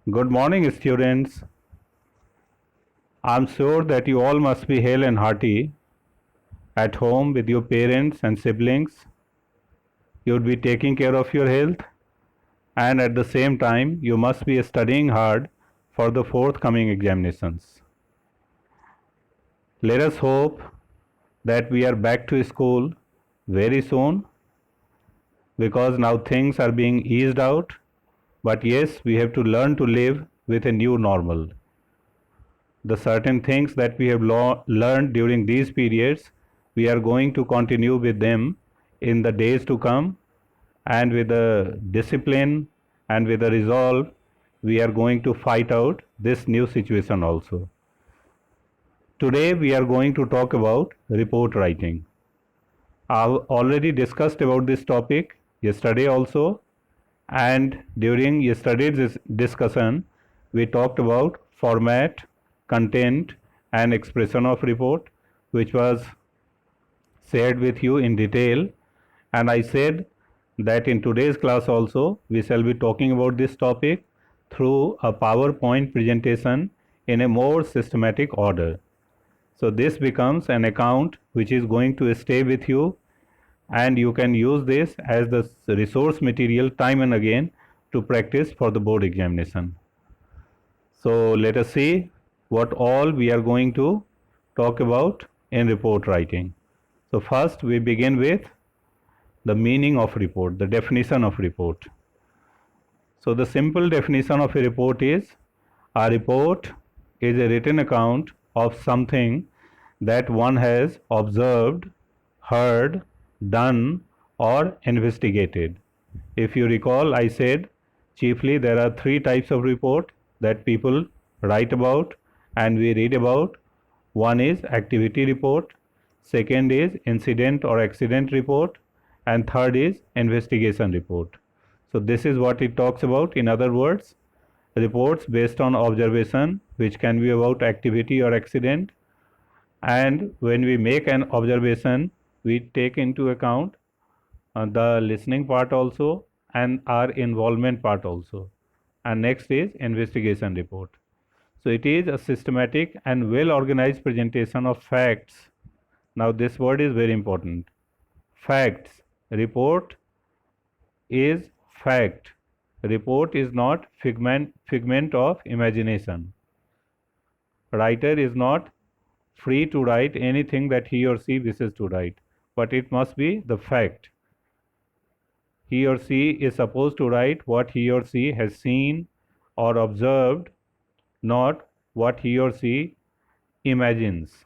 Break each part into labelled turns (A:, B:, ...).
A: Good morning, students. I'm sure that you all must be hale and hearty at home with your parents and siblings. You would be taking care of your health, and at the same time, you must be studying hard for the forthcoming examinations. Let us hope that we are back to school very soon because now things are being eased out. But yes, we have to learn to live with a new normal. The certain things that we have learned during these periods, we are going to continue with them in the days to come, and with the discipline and with the resolve, we are going to fight out this new situation also. Today, we are going to talk about report writing. I've already discussed about this topic yesterday also, and during yesterday's discussion, we talked about format, content, and expression of report, which was shared with you in detail. And I said that in today's class also, we shall be talking about this topic through a PowerPoint presentation in a more systematic order. So this becomes an account which is going to stay with you, and you can use this as the resource material time and again to practice for the board examination. So let us see what all we are going to talk about in report writing. So first we begin with the meaning of report, the definition of report. So the simple definition of a report is: a report is a written account of something that one has observed, heard, done, or investigated. If you recall, I said chiefly there are three types of report that people write about and we read about. One is activity report, second is incident or accident report, and third is investigation report. So this is what it talks about. In other words, reports based on observation, which can be about activity or accident. And when we make an observation, we take into account the listening part also and our involvement part also. And next is investigation report. So it is a systematic and well organized presentation of facts. Now this word is very important. Facts. Report is fact. Report is not figment of imagination. Writer is not free to write anything that he or she wishes to write, but it must be the fact. He or she is supposed to write what he or she has seen or observed, not what he or she imagines.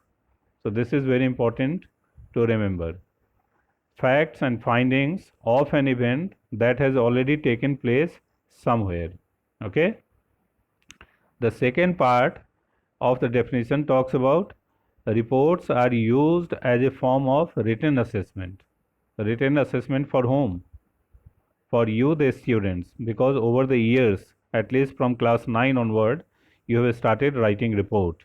A: So this is very important to remember. Facts and findings of an event that has already taken place somewhere. Okay. The second part of the definition talks about reports are used as a form of written assessment. Written assessment for whom? For you, the students, because over the years, at least from class 9 onward, you have started writing report.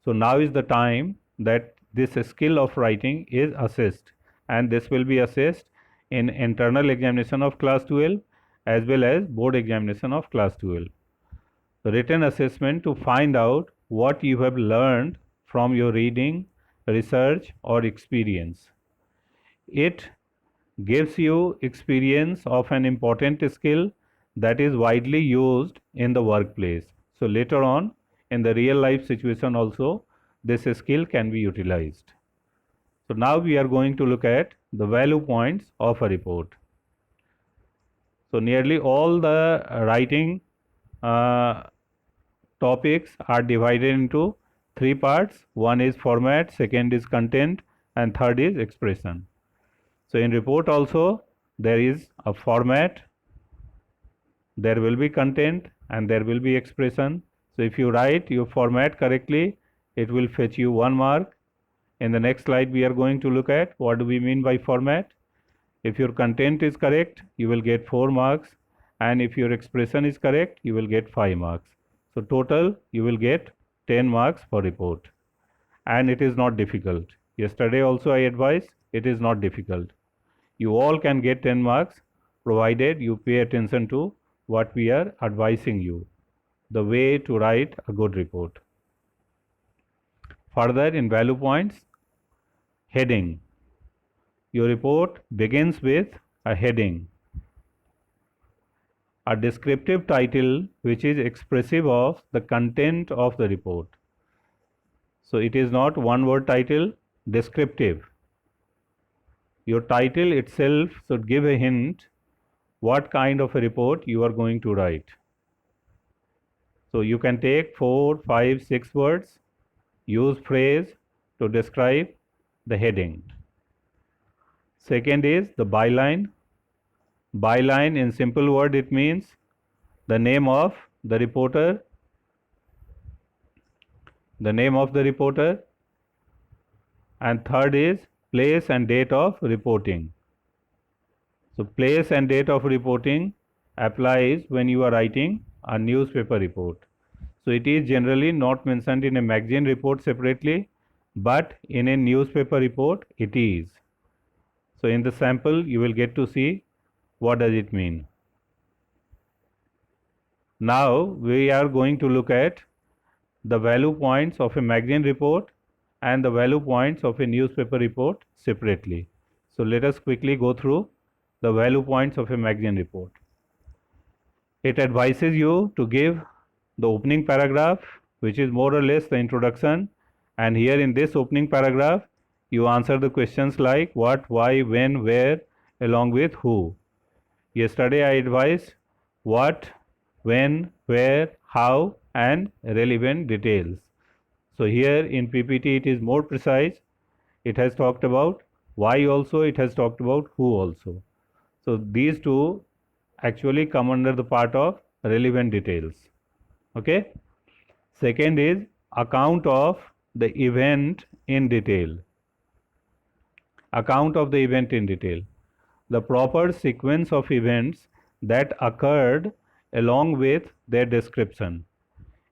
A: So now is the time that this skill of writing is assessed, and this will be assessed in internal examination of class 12 as well as board examination of class 12. Written assessment to find out what you have learned from your reading, research, or experience. It gives you experience of an important skill that is widely used in the workplace. So later on, in the real life situation also, this skill can be utilized. So now we are going to look at the value points of a report. So nearly all the writing topics are divided into three parts. One is format, second is content, and third is expression. So in report also there is a format, there will be content, and there will be expression. So if you write your format correctly, it will fetch you 1 mark. In the next slide we are going to look at what do we mean by format. If your content is correct, you will get 4 marks, and if your expression is correct, you will get 5 marks. So total you will get 10 marks for report. And it is not difficult. Yesterday also I advised, it is not difficult. You all can get 10 marks provided you pay attention to what we are advising you. the way to write a good report. Further, in value points, heading. Your report begins with a heading, a descriptive title which is expressive of the content of the report. So it is not one word title, descriptive. Your title itself should give a hint what kind of a report you are going to write. So you can take 4, 5, 6 words, use phrase to describe the heading. Second is the byline. Byline, in simple word, it means the name of the reporter, and third is place and date of reporting. So place and date of reporting applies when you are writing a newspaper report. So it is generally not mentioned in a magazine report separately, but in a newspaper report it is. So in the sample you will get to see what does it mean. Now we are going to look at the value points of a magazine report and the value points of a newspaper report separately. So let us quickly go through the value points of a magazine report. It advises you to give the opening paragraph, which is more or less the introduction, and here in this opening paragraph you answer the questions like what, why, when, where, along with who. Yesterday I advised what, when, where, how, and relevant details. So here in PPT it is more precise. It has talked about why also, it has talked about who also. So these two actually come under the part of relevant details. Okay. Second is account of the event in detail. Account of the event in detail. The proper sequence of events that occurred along with their description.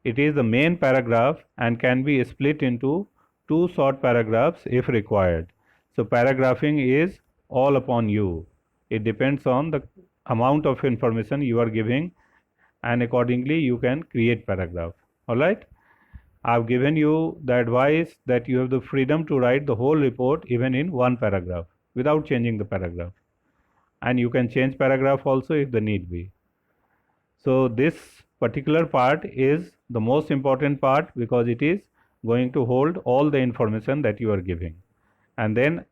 A: It is the main paragraph and can be split into two short paragraphs if required. So paragraphing is all upon you. It depends on the amount of information you are giving, and accordingly you can create paragraph. Alright. I've given you the advice that you have the freedom to write the whole report even in one paragraph without changing the paragraph. And you can change paragraph also if the need be. So this particular part is the most important part because it is going to hold all the information that you are giving. And then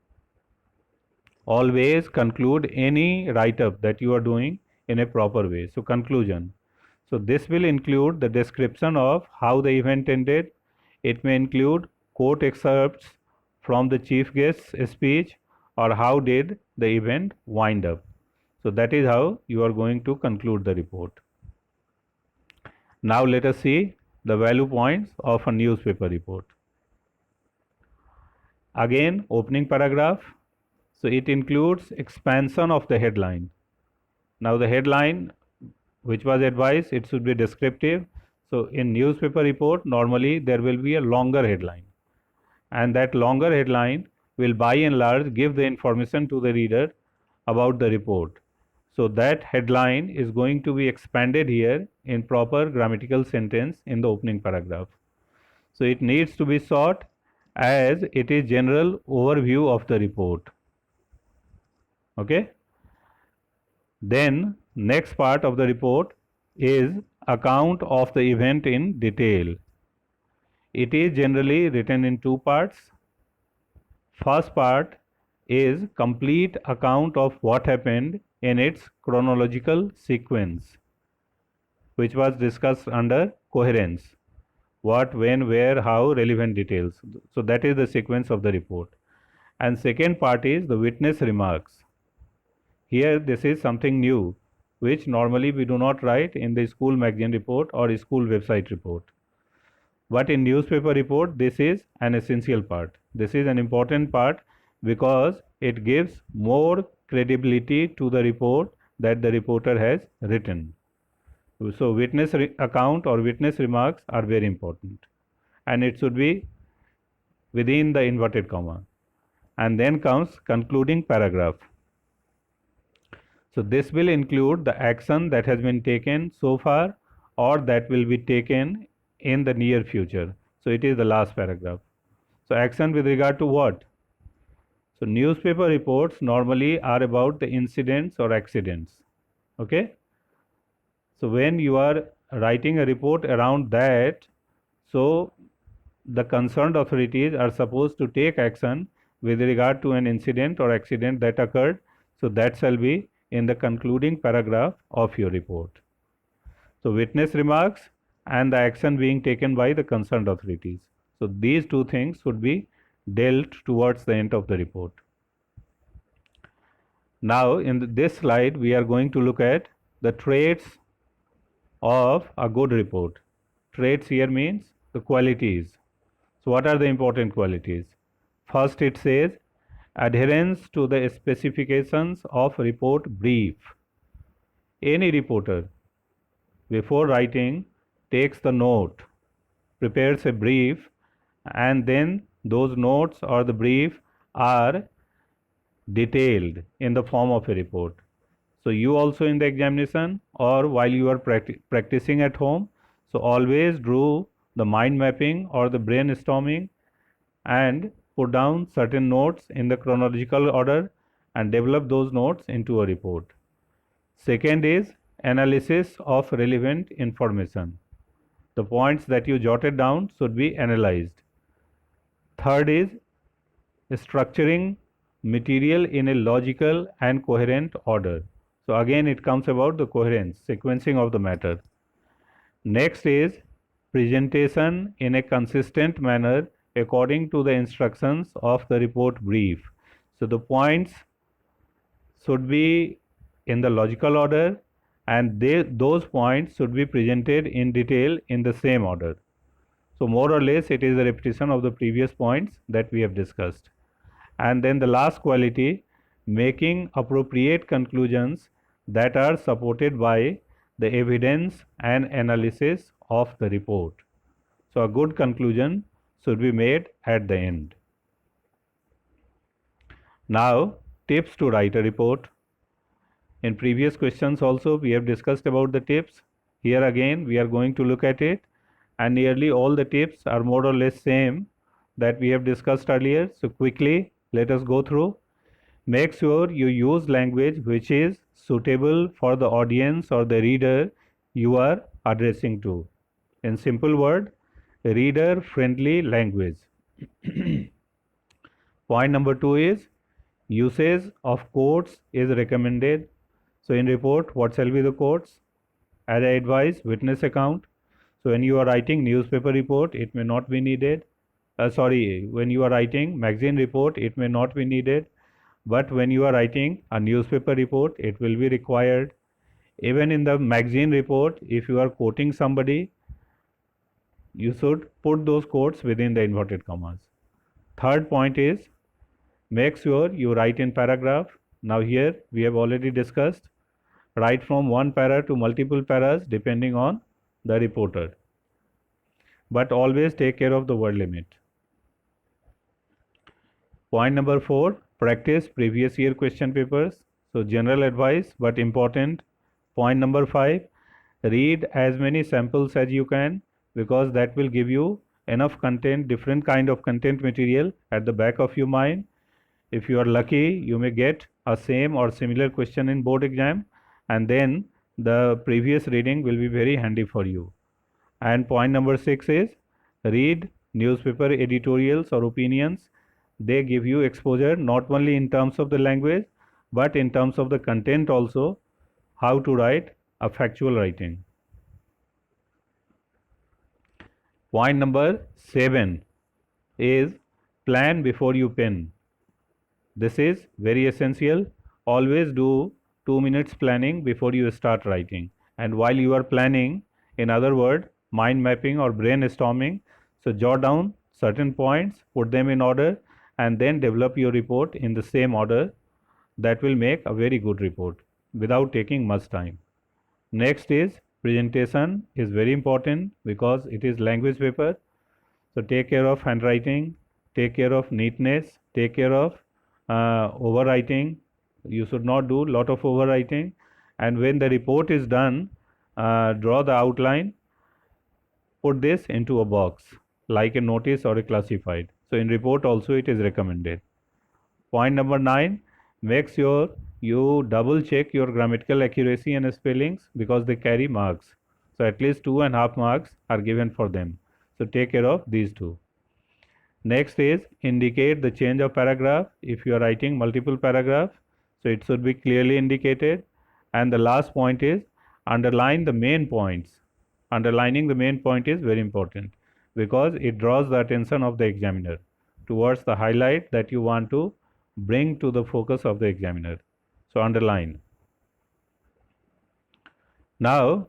A: always conclude any write-up that you are doing in a proper way. So conclusion. So this will include the description of how the event ended. It may include quote excerpts from the chief guest's speech or how did the event wind up. So that is how you are going to conclude the report. Now let us see the value points of a newspaper report. Again, opening paragraph. So it includes expansion of the headline. Now the headline which was advised, it should be descriptive. So in newspaper report normally there will be a longer headline, and that longer headline will by and large give the information to the reader about the report. So that headline is going to be expanded here in proper grammatical sentence in the opening paragraph. So it needs to be short as it is general overview of the report. Okay. Then next part of the report is account of the event in detail. It is generally written in two parts. First part is complete account of what happened in its chronological sequence, which was discussed under coherence. What, when, where, how, relevant details. So that is the sequence of the report. And second part is the witness remarks. Here this is something new which normally we do not write in the school magazine report or school website report. But in newspaper report this is an essential part. This is an important part because it gives more credibility to the report that the reporter has written. So witness account or witness remarks are very important, and it should be within the inverted comma. And then comes concluding paragraph. So this will include the action that has been taken so far or that will be taken in the near future. So it is the last paragraph. So action with regard to what? So newspaper reports normally are about the incidents or accidents. Okay. So when you are writing a report around that, so the concerned authorities are supposed to take action with regard to an incident or accident that occurred. So that shall be in the concluding paragraph of your report. So witness remarks and the action being taken by the concerned authorities. So these two things should be dealt towards the end of the report. Now in this slide we are going to look at the traits of a good report. Traits here means the qualities. So what are the important qualities? First it says adherence to the specifications of report brief. Any reporter before writing takes the note, prepares a brief, and then those notes or the brief are detailed in the form of a report. So you also in the examination or while you are practicing at home, so always do the mind mapping or the brainstorming and put down certain notes in the chronological order and develop those notes into a report. Second is analysis of relevant information. The points that you jotted down should be analyzed. Third is structuring material in a logical and coherent order. So again it comes about the coherence, sequencing of the matter. Next is presentation in a consistent manner according to the instructions of the report brief. So the points should be in the logical order and those points should be presented in detail in the same order. So more or less it is a repetition of the previous points that we have discussed. And then the last quality, making appropriate conclusions that are supported by the evidence and analysis of the report. So a good conclusion should be made at the end. Now tips to write a report. In previous questions also we have discussed about the tips. Here again we are going to look at it, and nearly all the tips are more or less same that we have discussed earlier. So quickly let us go through. Make sure you use language which is suitable for the audience or the reader you are addressing to. In simple word, reader friendly language. Point number 2 is usage of quotes is recommended. So in report, what shall be the quotes? As I advise, witness account. So when you are writing newspaper report, it may not be needed. When you are writing magazine report, it may not be needed. But when you are writing a newspaper report, it will be required. Even in the magazine report, if you are quoting somebody, you should put those quotes within the inverted commas. Third point is make sure you write in paragraph. Now here we have already discussed, write from one para to multiple paras depending on the reporter. But always take care of the word limit. Point number 4, practice previous year question papers. So general advice but important. Point number 5, read as many samples as you can, because that will give you enough content, different kind of content material at the back of your mind. If you are lucky, you may get a same or similar question in board exam, and then the previous reading will be very handy for you. And point number 6 is read newspaper editorials or opinions. They give you exposure not only in terms of the language but in terms of the content also, how to write a factual writing. Point number 7 is plan before you pen. This is very essential. Always do 2 minutes planning before you start writing. And while you are planning, in other words, mind mapping or brainstorming, so jot down certain points, put them in order, and then develop your report in the same order. That will make a very good report without taking much time. Next is presentation is very important because it is language paper. So take care of handwriting, take care of neatness, take care of overwriting. You should not do lot of overwriting. And when the report is done, draw the outline, put this into a box like a notice or a classified. So in report also it is recommended. Point number 9, make sure you double check your grammatical accuracy and spellings because they carry marks. So at least 2.5 marks are given for them. So take care of these two. Next is indicate the change of paragraph. If you are writing multiple paragraphs, so it should be clearly indicated. And the last point is underline the main points. Underlining the main point is very important because it draws the attention of the examiner towards the highlight that you want to bring to the focus of the examiner. So underline. Now,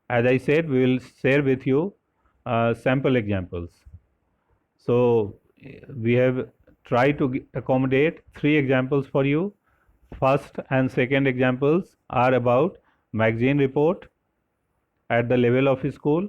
A: as I said, we will share with you sample examples. So we have tried to accommodate 3 examples for you. First and second examples are about magazine report at the level of school,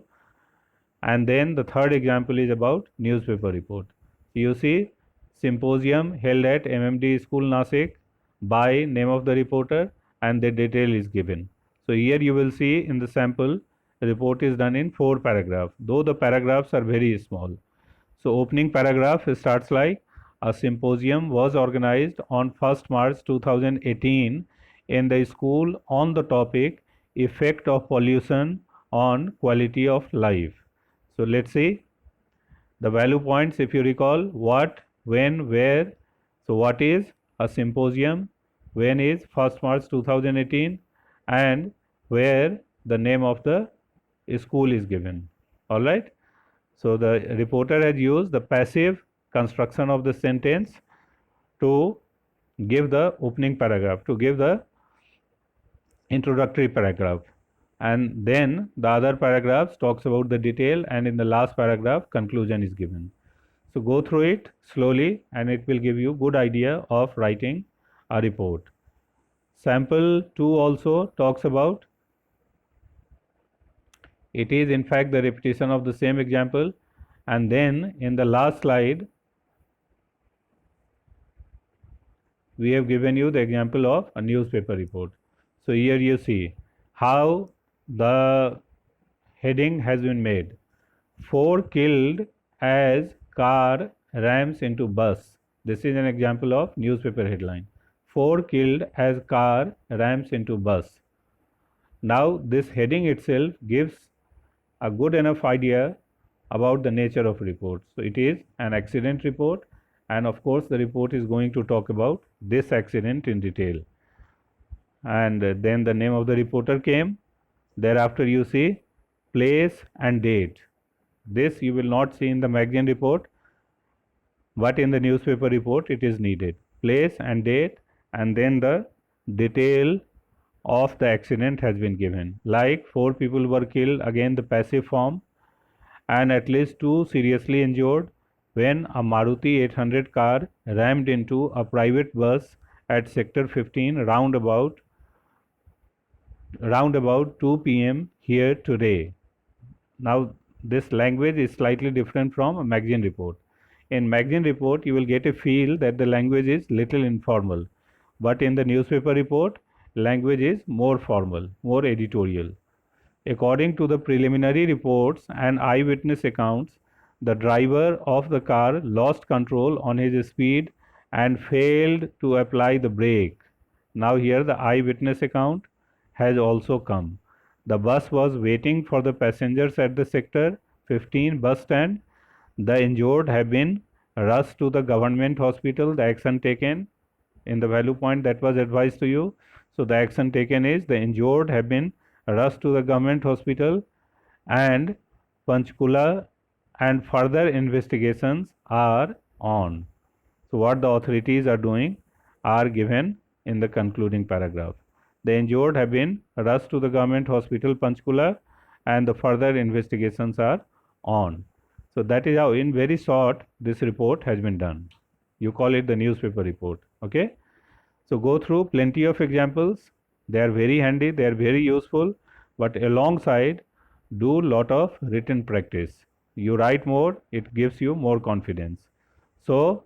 A: and then the third example is about newspaper report. You see, symposium held at MMD School Nasik, by name of the reporter, and the detail is given. So here you will see in the sample, the report is done in 4 paragraphs, though the paragraphs are very small. So opening paragraph starts like, a symposium was organized on 1st March 2018 in the school on the topic effect of pollution on quality of life. So let's see the value points. If you recall, what, when, where. So what is a symposium, when is 1st March 2018, and where the name of the school is given. All right. So the reporter has used the passive construction of the sentence to give the opening paragraph, to give the introductory paragraph, and then the other paragraphs talks about the detail, and in the last paragraph conclusion is given. So go through it slowly and it will give you good idea of writing a report. Sample 2 also talks about, it is in fact the repetition of the same example, and then in the last slide we have given you the example of a newspaper report. So here you see how the heading has been made. 4 killed as car rams into bus. This is an example of newspaper headline. 4 killed as car rams into bus. Now this heading itself gives a good enough idea about the nature of report. So it is an accident report, and of course the report is going to talk about this accident in detail. And then the name of the reporter came. Thereafter you see place and date. This you will not see in the magazine report, but in the newspaper report it is needed. Place and date, and then the detail of the accident has been given. Like 4 people were killed, again the passive form, and at least 2 seriously injured when a Maruti 800 car rammed into a private bus at Sector 15 roundabout 2 p.m. here today. Now this language is slightly different from a magazine report. In magazine report you will get a feel that the language is little informal, but in the newspaper report language is more formal, more editorial. According to the preliminary reports and eyewitness accounts, the driver of the car lost control on his speed and failed to apply the brake. Now here the eyewitness account has also come. The bus was waiting for the passengers at the Sector 15 bus stand. The injured have been rushed to the government hospital. The action taken in the value point that was advised to you. So the action taken is the injured have been rushed to the government hospital, and Panchkula, and further investigations are on. So what the authorities are doing are given in the concluding paragraph. The injured have been rushed to the government hospital Panchkula, and the further investigations are on. So that is how in very short this report has been done. You call it the newspaper report. Okay. So go through plenty of examples. They are very handy, they are very useful, but alongside do lot of written practice. You write more, it gives you more confidence. So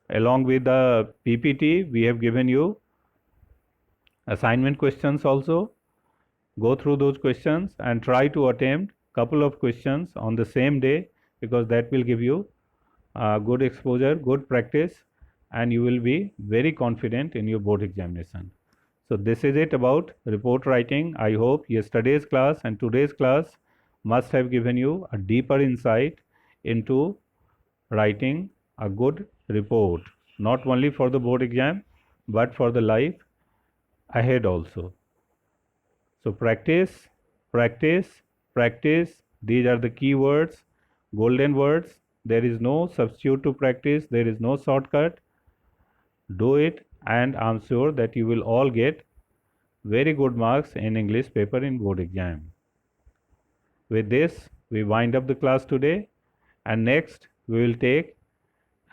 A: along with the PPT, we have given you assignment questions also. Go through those questions and try to attempt couple of questions on the same day, because that will give you good exposure, good practice, and you will be very confident in your board examination. So this is it about report writing. I hope yesterday's class and today's class must have given you a deeper insight into writing a good report, not only for the board exam but for the life ahead also. So practice, practice, practice. These are the key words, golden words. There is no substitute to practice. There is no shortcut. Do it, and I'm sure that you will all get very good marks in English paper in board exam. With this, we wind up the class today, and next we will take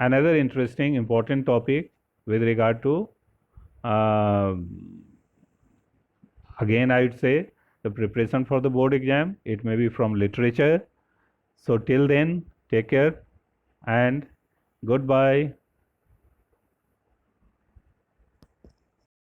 A: another interesting, important topic with regard to again I would say the preparation for the board exam. It may be from literature. So till then, take care and goodbye.